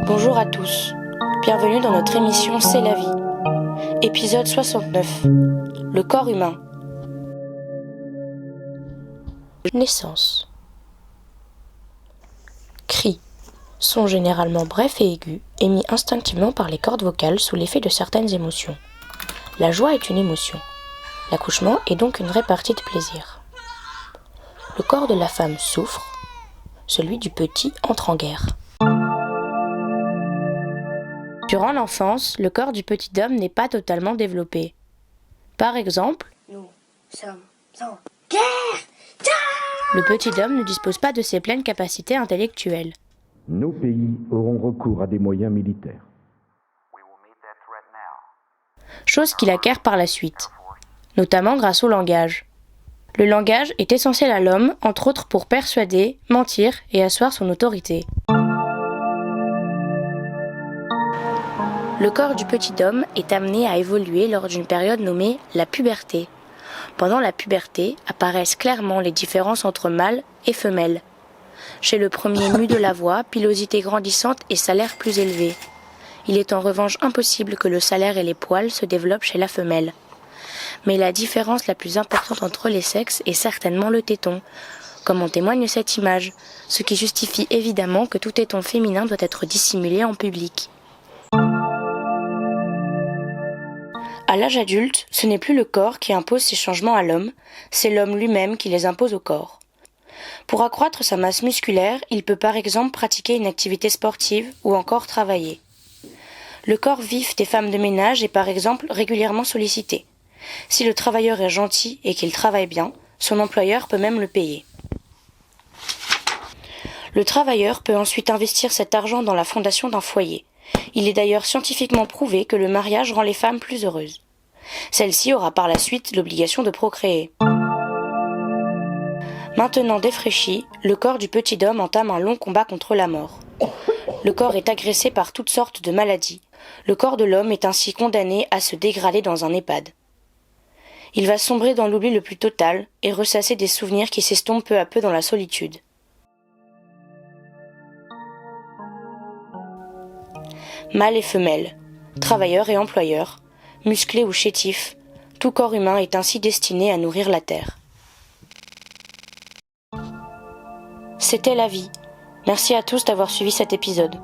Bonjour à tous, bienvenue dans notre émission C'est la vie. Épisode 69, le corps humain. Naissance. Cris sont généralement brefs et aigus, émis instinctivement par les cordes vocales sous l'effet de certaines émotions. La joie est une émotion. L'accouchement est donc une vraie partie de plaisir. Le corps de la femme souffre, celui du petit entre en guerre. Durant l'enfance, le corps du petit homme n'est pas totalement développé. Par exemple, nous sommes en guerre. Le petit homme ne dispose pas de ses pleines capacités intellectuelles. Nos pays auront recours à des moyens militaires. Chose qu'il acquiert par la suite, notamment grâce au langage. Le langage est essentiel à l'homme, entre autres pour persuader, mentir et asseoir son autorité. Le corps du petit homme est amené à évoluer lors d'une période nommée la puberté. Pendant la puberté apparaissent clairement les différences entre mâles et femelles. Chez le premier, mue de la voix, pilosité grandissante et salaire plus élevé. Il est en revanche impossible que le salaire et les poils se développent chez la femelle. Mais la différence la plus importante entre les sexes est certainement le téton, comme en témoigne cette image, ce qui justifie évidemment que tout téton féminin doit être dissimulé en public. À l'âge adulte, ce n'est plus le corps qui impose ces changements à l'homme, c'est l'homme lui-même qui les impose au corps. Pour accroître sa masse musculaire, il peut par exemple pratiquer une activité sportive ou encore travailler. Le corps vif des femmes de ménage est par exemple régulièrement sollicité. Si le travailleur est gentil et qu'il travaille bien, son employeur peut même le payer. Le travailleur peut ensuite investir cet argent dans la fondation d'un foyer. Il est d'ailleurs scientifiquement prouvé que le mariage rend les femmes plus heureuses. Celle-ci aura par la suite l'obligation de procréer. Maintenant défraîchi, le corps du petit homme entame un long combat contre la mort. Le corps est agressé par toutes sortes de maladies. Le corps de l'homme est ainsi condamné à se dégrader dans un EHPAD. Il va sombrer dans l'oubli le plus total et ressasser des souvenirs qui s'estompent peu à peu dans la solitude. Mâle et femelle, travailleurs et employeurs, musclés ou chétifs, tout corps humain est ainsi destiné à nourrir la terre. C'était la vie. Merci à tous d'avoir suivi cet épisode.